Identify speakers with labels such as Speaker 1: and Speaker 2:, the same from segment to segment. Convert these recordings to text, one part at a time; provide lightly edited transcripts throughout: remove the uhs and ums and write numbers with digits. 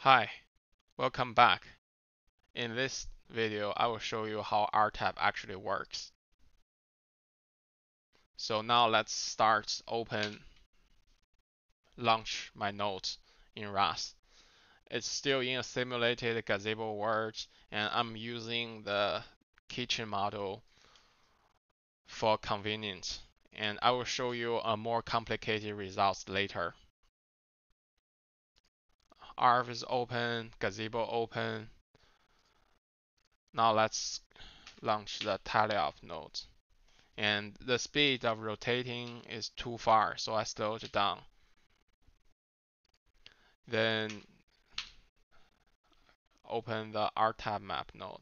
Speaker 1: Hi, welcome back. In this video, I will show you how RTAB actually works. So now let's launch my node in Rust. It's still in a simulated gazebo world, and I'm using the kitchen model for convenience. And I will show you a more complicated results later. Arv is open, gazebo open. Now let's launch the tally-up node. And the speed of rotating is too far, so I slowed it down. Then open the RTAB-map node.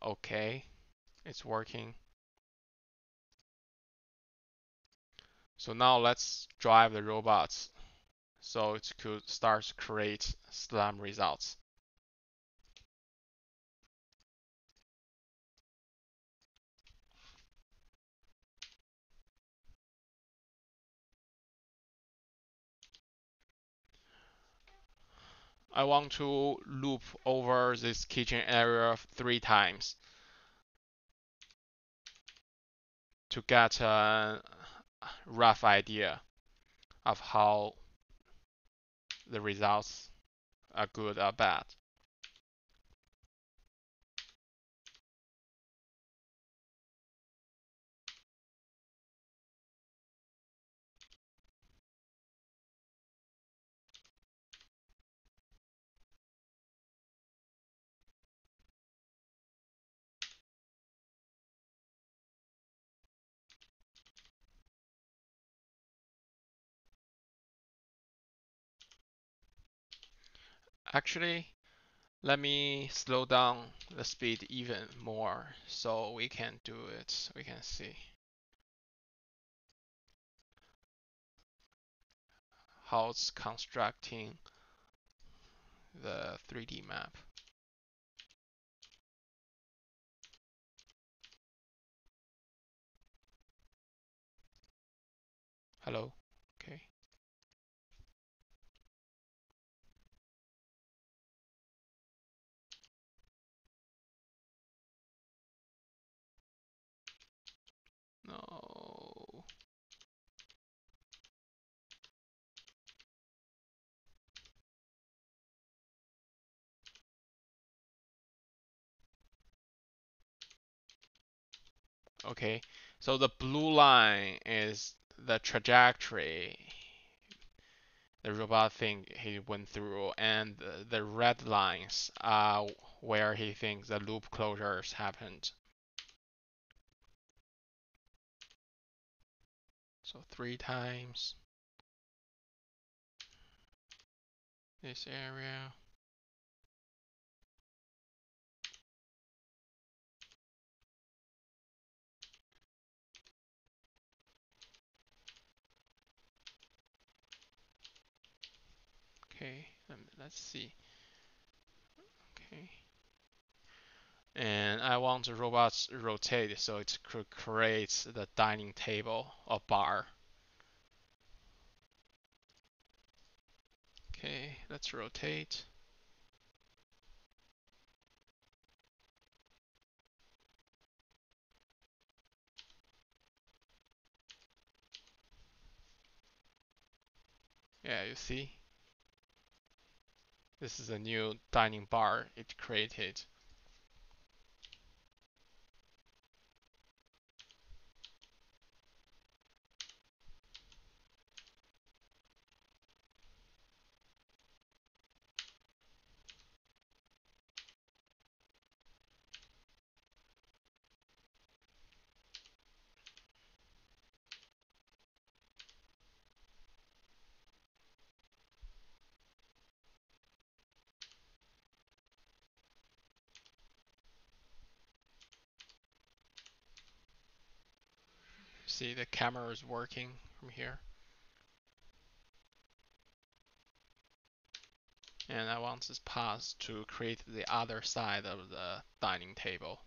Speaker 1: Okay, it's working. So now let's drive the robots so it could start to create SLAM results. I want to loop over this kitchen area 3 times to get a rough idea of how the results are good or bad. Actually, let me slow down the speed even more so we can do it. We can see how it's constructing the 3D map. Hello. Okay. No. Okay. So the blue line is the trajectory the robot think he went through, and the red lines are where he thinks the loop closures happened. So 3 times this area. Okay, let's see. Okay. And I want the robots rotate so it could create the dining table or bar. Okay, let's rotate. Yeah, you see? This is a new dining bar it created. See, the camera is working from here. And I want this path to create the other side of the dining table.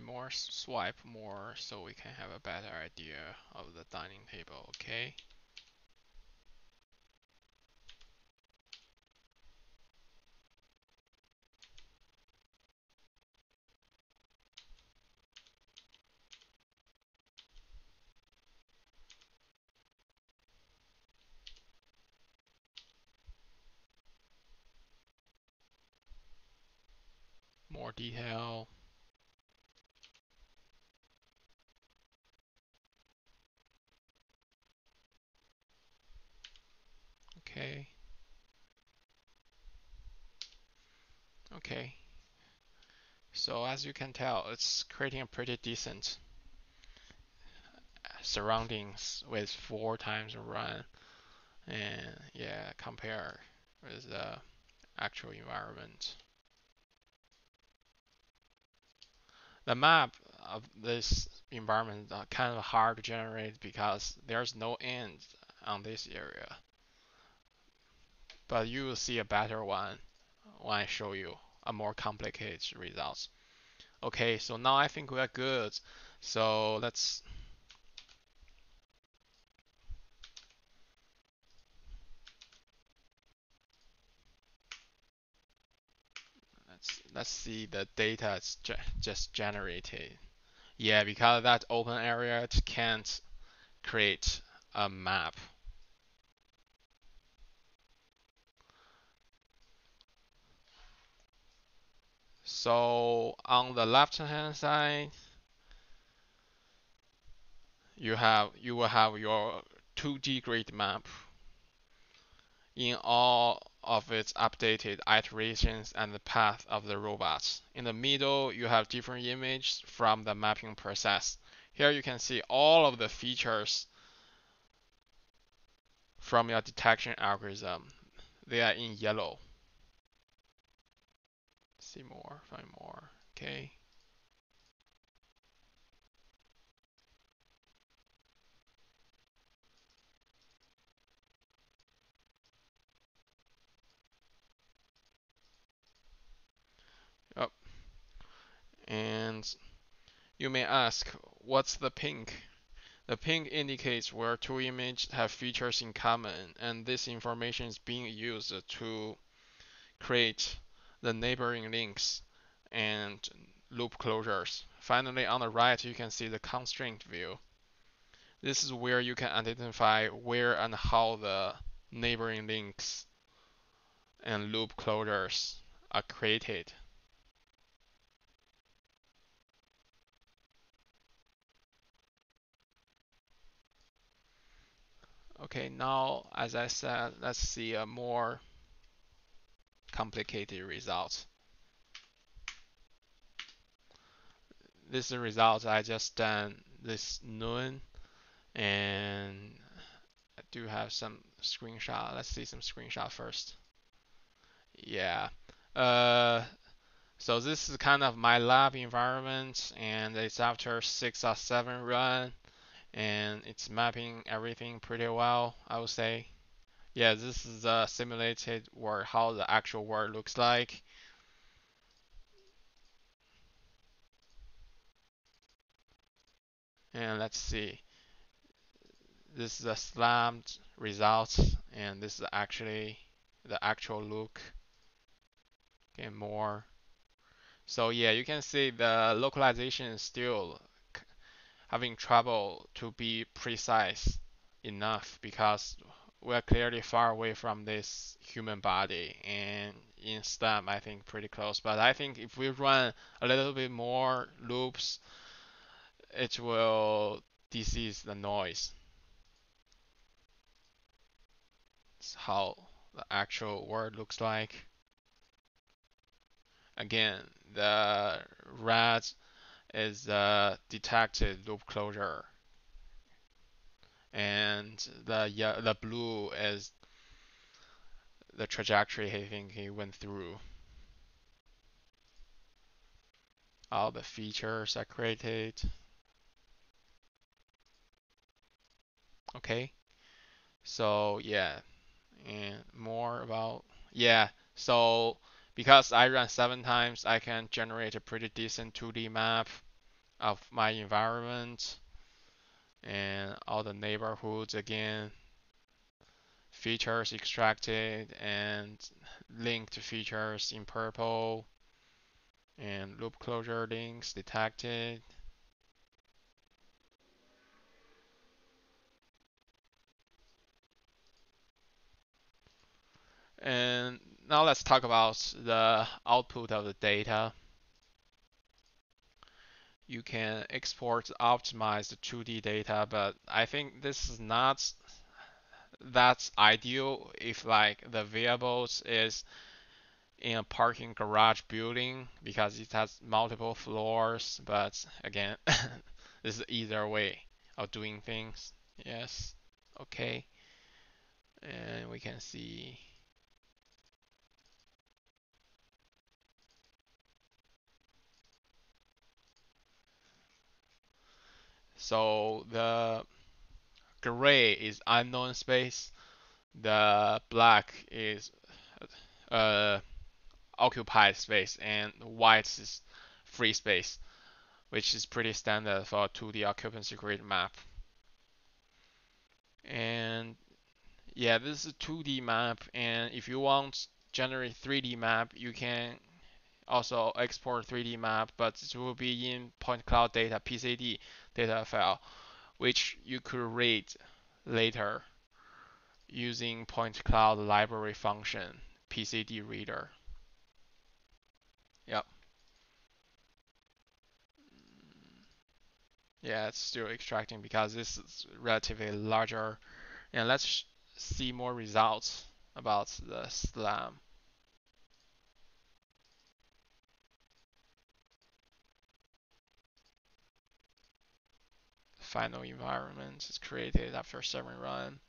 Speaker 1: more, swipe more so we can have a better idea of the dining table, okay? More detail. Okay. Okay. So as you can tell, it's creating a pretty decent surroundings with 4 times run, and yeah, compare with the actual environment. The map of this environment are kind of hard to generate because there's no end on this area. But you will see a better one when I show you a more complicated results. Okay, so now I think we are good. So let's see the data it's just generated. Yeah, because that open area it can't create a map. So on the left hand side, you will have your 2D grid map in all of its updated iterations and the path of the robots. In the middle, you have different images from the mapping process. Here you can see all of the features from your detection algorithm. They are in yellow. See more, find more. Okay. Yep. And you may ask, what's the pink? The pink indicates where two images have features in common, and this information is being used to create the neighboring links and loop closures. Finally, on the right, you can see the constraint view. This is where you can identify where and how the neighboring links and loop closures are created. Okay, now, as I said, let's see a more complicated result. This is the result I just done this noon, and I do have some screenshot. Let's see some screenshot first. Yeah. Uh, so this is kind of my lab environment, and it's after 6 or 7 run, and it's mapping everything pretty well, I would say. Yeah, this is a simulated world, how the actual world looks like. And let's see. This is a slammed result, and this is actually the actual look. Okay, more. So yeah, you can see the localization is still having trouble to be precise enough because we're clearly far away from this human body, and in STEM I think pretty close. But I think if we run a little bit more loops, it will decrease the noise. It's how the actual world looks like. Again, the red is the detected loop closure, and the blue is the trajectory he think he went through. All the features are created. Okay, so yeah, and more about yeah. So because I run 7 times, I can generate a pretty decent 2D map. of my environment and all the neighborhoods again, features extracted and linked features in purple, and loop closure links detected. And now let's talk about the output of the data. You can export optimized 2D data, but I think this is not that ideal if like the variables is in a parking garage building because it has multiple floors. But again, this is either way of doing things. Yes. Okay. And we can see. So the gray is unknown space. The black is uh, occupied space, and white is free space, which is pretty standard for a 2D occupancy grid map. And yeah, this is a 2D map, and if you want to generate 3D map, you can also export 3D map, but it will be in point cloud data PCD data file, which you could read later using point cloud library function PCD reader. Yep. Yeah, it's still extracting because this is relatively larger. And let's see more results about the SLAM. Final environment is created after 7 run.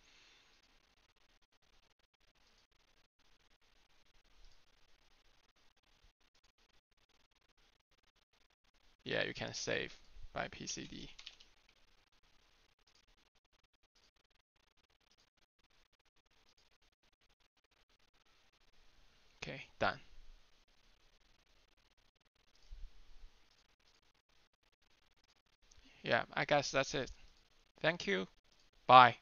Speaker 1: Yeah, you can save by PCD. Okay, done. Yeah, I guess that's it. Thank you. Bye.